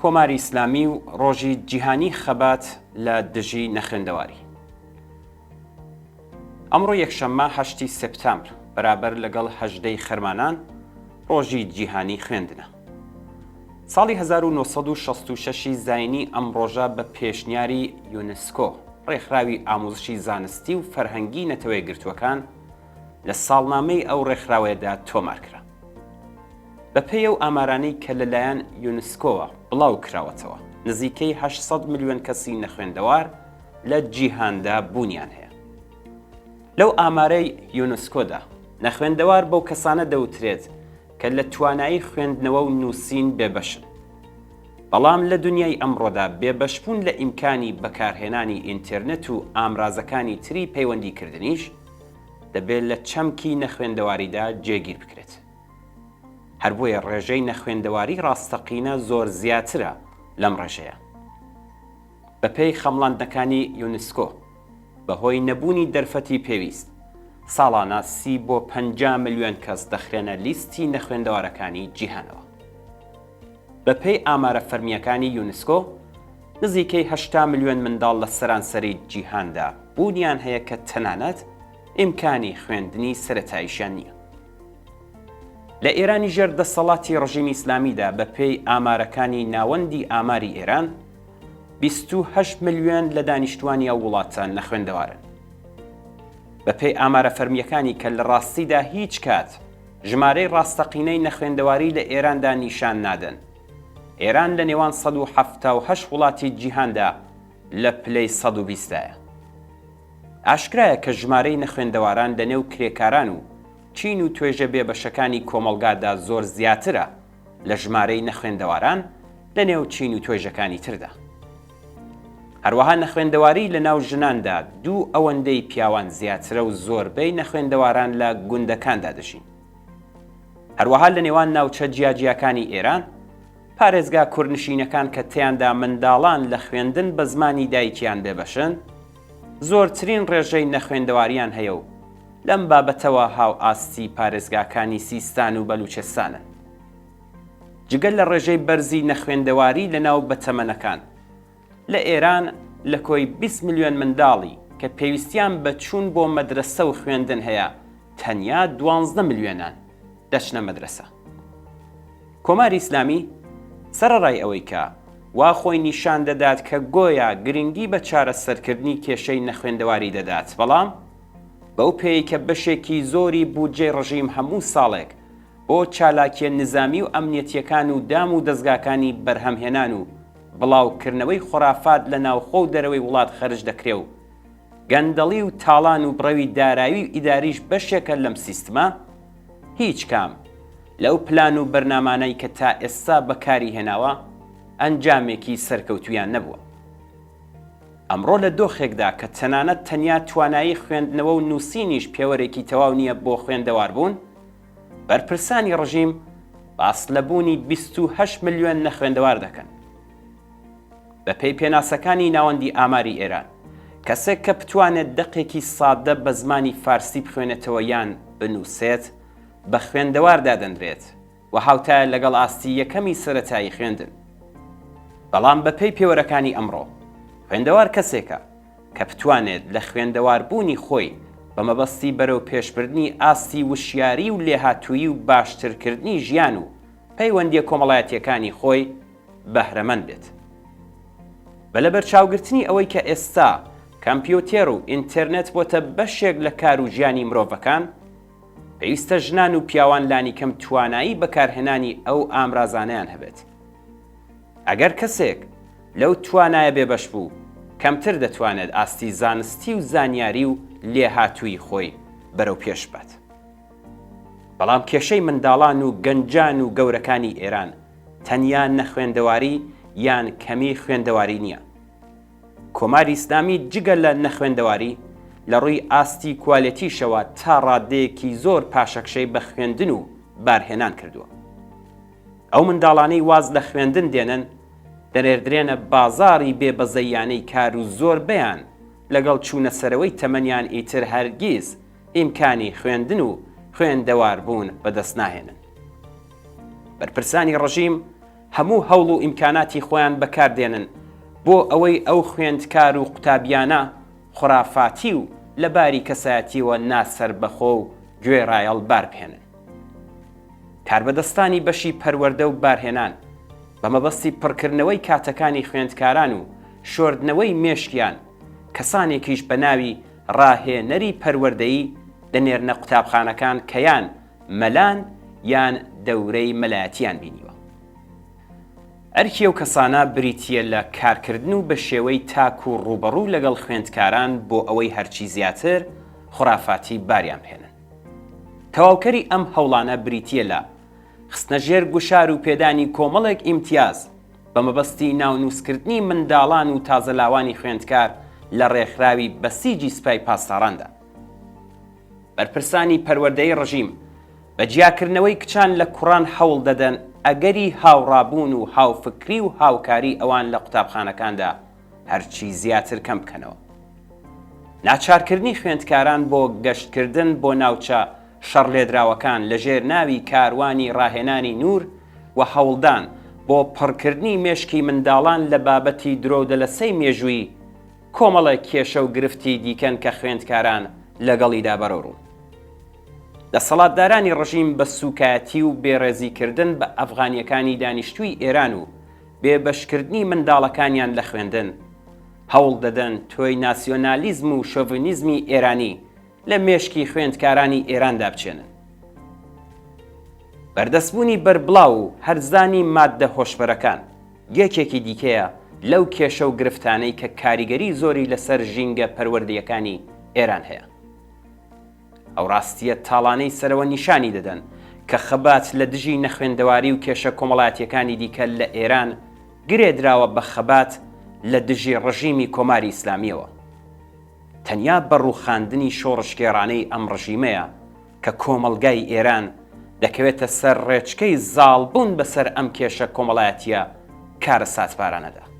کۆماری ئیسلامی و ڕۆژی جیهانی خەبات لە دژی نەخوێندەواری. ئەمڕۆ یەکشەممە 8 سپتامبر بەرابەر لەگەڵ 18 خەرمانان ڕۆژی جیهانی خوێندنە. ساڵی 1966 زاینی ئەم ڕۆژە بە پێشنیاری یونسکۆ ڕێکخراوی ئامۆزشی زانستی و فەرهەنگی نەتەوەی گرتووەکان لە ساڵنامەی ئەو ڕێکخراوەیەدا تۆمارکرا. بەپێی ئەو ئامارانەی کە لەلایەن یونسکۆوە بڵاو کراوەتەوە، نزیکەی 800 ملیۆن کەسی نەخوێندەوار لە جیهاندا بوونیان هەیە. لەو ئامارەی یونسکۆدا نەخوێندەوار بەو کەسانە دەوترێت کە لە توانایی خوێندنەوە و نووسین بێبەشن. بەڵام لە دنیای ئەمڕۆدا بێبەشبوون لە ئیمکانی بەکارهێنانی ئینترنێت و ئامرازەکانی تری پەیوەندیکردنیش دەبێت لە چەمکی نەخوێندەواریدا جێگیر بکرێت. هەر بۆیە ڕێژەی نەخوێندەواری ڕاستەقینە زۆر زیاترە لەم ڕێژەیە. بەپێی خەمڵاندنەکانی یونسکۆ بەهۆی نەبوونی دەرفەتی پێویست، ساڵانە 30 بۆ 50 ملیۆن کەس دەخرێنە لیستی نەخوێندەوارەکانی جیهانەوە. بەپێی ئامارە فەرمیەکانی یونسکۆ، نزیکەی 80 ملیۆن منداڵ لە سەرانسەری جیهاندا بوونیان هەیە کە تەنانەت ئیمکانی خوێندنی سەرەتاییشیان نییە. لە ئێرانی ژێر دەسەڵاتی ڕژیمی ئیسلامیدا بەپێی ئامارەکانی ناوەندی ئاماری ئێران 28 ملیۆن لە دانیشتوانی ئەو وڵاتە نەخوێندەوارن. بەپێی ئامارە فەرمیەکانی کە لە ڕاستیدا هیچ کات ژمارەی ڕاستەقینەی نەخوێندەواری لە ئێراندا نیشان نادەن، ئێران لە نێوان 178 وڵاتی جیهاندا لە پلەی 120دایە. ئاشکرایە کە ژمارەی نەخوێندەواران لە نێو کرێکاران و چین و توێژە بێبەشەکانی کۆمەڵگادا زۆر زیاترە لە ژمارەی نەخوێندەواران لە نێو چین و توێژەکانی تردا. هەروەها نەخوێندەواری لە ناو ژناندا 2 ئەوەندەی پیاوان زیاترە و زۆربەی نەخوێندەواران لە گوندەکاندا دەژین. هەروەها لە نێوان ناوچە جیاجیەکانی ئێران، پارێزگا کوردنشینەکان کە تیاندا منداڵان لە خوێندن بە زمانی دایکیان بێبەشن، زۆرترین ڕێژەی نەخوێندەواریان هەیە و لەم بابەتەوە هاو ئاستی پارێزگاکانی سیستان و بەلوچستانن. جگەل لە ڕێژەی بەرزی نەخوێندەواری لە ناو بەتەمەنەکان، لە ئێران لە کۆی 20 ملیۆن منداڵی کە پێویستیان بە چوون بۆ مەدرسە و خوێندن هەیە، تەنیا 12 ملیۆنان دەچنە مەدرسە. کۆماری ئیسلامی سەرەڕای ئەوەی کە وا خۆی نیشان دەدات کە گۆیا گرنگی بە چارەسەرکردنی کێشەی نەخوێندەواری دەدات، بەڵام بەو پێی کە بەشێکی زۆری بودجەی ڕژیم هەموو ساڵێک بۆ چالاکیە نظامی و ئەمنیەتیەکان و دام و دەستگاکانی بەرهەمهێنان و بڵاوکردنەوەی خۆرافات لە ناوخۆ و دەرەوەی وڵات خەرج دەکرێ و گەندەڵی و تاڵان و بڕەوی دارایی و ئیداریش بەشێکە لەم سیستمە، هیچ کام لەو پلان و بەرنامانەی کە تا ئێستا بەکاری هێناوە ئەنجامێکی سەرکەوتویان نەبووە. ئەمڕۆ لە دۆخێکدا کە تەنانەت تەنیا توانایی خوێندنەوە و نووسینیش پێوەرێکی تەواو نییە بۆ خوێندەوار بوون، بەرپرسانی ڕژیم باس لەبوونی 28 ملیۆن نەخوێندەوار دەکەن. بەپێی پێناسەکانی ناوەندی ئاماری ئێران، کەسێک کە بتوانێت دەقێکی سادە بە زمانی فارسی بخوێنێتەوە یان بنووسێت، بە خوێندەوار دادەنرێت و هاوتایە لەگەڵ ئاستی یەکەمی سەرەتایی خوێندن. بەڵام بەپێی پێوەرەکانی ئەمڕۆ، خوێندەوار کەسێکە کە بتوانێت لە خوێندەواربوونی خۆی بە مەبەستی بەرەو پێشبردنی ئاستی وشیاری و لێهاتووی و باشترکردنی ژیان و پەیوەندیە کۆمەڵایەتیەکانی خۆی بەهرەمەند بێت. بە لەبەرچاوگرتنی ئەوەی کە ئێستا کۆمپیوتەر و ئینتەرنێت بۆتە بەشێک لە کار و ژیانی مرۆڤەکان، پێویستە ژنان و پیاوان لانی کەم توانایی بەکارهێنانی ئەو ئامرازانەیان هەبێت. ئەگەر کەسێک لەو توانایە بێبەش بوو، کەمتر دەتوانێت ئاستی زانستی و زانیاری و لێهاتووی خۆی بەرەو پێش بات. بەڵام کێشەی منداڵان و گەنجان و گەورەکانی ئێران تەنیا نەخوێندەواری یان کەمی خوێندەواری نییە. کۆماری ئیسلامی جگە لە نەخوێندەواری لە ڕووی ئاستی کوالێتیشەوە تا ڕادەیەکی زۆر پاشەکشەی بە خوێندن و بارهێنان کردووە. ئەو منداڵانەی واز لە خوێندن دێنن دەنێردرێنە بازاڕی بێبەزەیانەی کار و زۆربەیان لەگەڵ چوونە سەرەوەی تەمەنیان ئیتر هەرگیز ئیمکانی خوێندن و خوێندەوار بوون بەدەست ناهێنن. بەرپرسانی ڕژیم هەموو هەوڵ و ئیمکاناتی خۆیان بەکاردێنن بۆ ئەوەی ئەو خوێندکار و قوتابیانە خوڕافاتی و لەباری کەسایەتیەوە ناسەر بەخۆ و گوێڕایەڵ باربهێنن. کاربەدەستانی بەشی پەروەردە و بارهێنان بە مەبەستی پڕکردنەوەی کاتەکانی خوێندکاران و شۆردنەوەی مێشکیان کەسانێکیش بە ناوی ڕاهێنەری پەروەردەیی دەنێرنە قوتابخانەکان کە یان مەلان یان دەورەی مەلایەتیان بینیوە. ئەرکی ئەو کەسانە بریتیە لە کارکردن و بە شێوەی تاک و ڕوبەڕوو لەگەڵ خوێندکاران بۆ ئەوەی هەرچی زیاتر خوڕافاتی باریان بهێنن. تەواوکەری ئەم هەوڵانە بریتیە لە خستنەژێر گوشار و پێدانی کۆمەڵێک ئیمتیاز بە مەبەستی ناونووسکردنی منداڵان و تازەلاوانی خوێندکار لە ڕێکخراوی بەسیجی سوپای پاسداراندا. بەرپرسانی پەروەردەی ڕژیم بە جیاکردنەوەی کچان لە کوڕان هەوڵ دەدەن ئەگەری هاوڕابوون و هاوفکری و هاوکاری ئەوان لە قوتابخانەکاندا هەرچی زیاتر کەم بکەنەوە. ناچارکردنی خوێندکاران بۆ گەشتکردن بۆ ناوچە شەڕلێدراوەکان لەژێر ناوی کاروانی ڕاهێنانی نور و هەوڵدان بۆ پڕکردنی مێشکی منداڵان لە بابەتی درۆدەلەسەی مێژووی کۆمەڵێک کێشە و گرفتی دیکەن کە خوێندکاران لەگەڵیدا بەرەڕوون. دەسەڵاتدارانی ڕژیم بە سوکایەتی و بێڕێزیکردن بە ئەفغانیەکانی دانیشتووی ئێران و بێبەشکردنی منداڵەکانیان لە خوێندن هەوڵ دەدەن تۆی ناسیۆنالیزم و شۆڤینیزمی ئێرانی لە مێشکی خوێندکارانی ئێراندا بچێنن. بەردەستبوونی بەربڵاو و هەرزانی ماددە هۆشبەرەکان یەکێکی دیکەیە لەو کێشە و گرفتانەی کە کاریگەری زۆری لەسەر ژینگە پەروەردەیەکانی ئێران هەیە. ئەو ڕاستیە تاڵانەی سەرەوە نیشانی دەدەن کە خەبات لە دژی نەخوێندەواری و کێشە کۆمەڵاتیەکانی دیکە لە ئێران گرێدراوە بە خەبات لە دژی ڕژیمی کۆماری ئیسلامیەوە. تەنیا بەڕووخاندنی شۆڕشکێڕانەی ئەم ڕژیمەیە کە کۆمەڵگای ئێران دەکەوێتە سەر ڕێچکەی زاڵبوون بەسەر ئەم کێشە کۆمەڵایەتیە کارە ساتپارانەدا.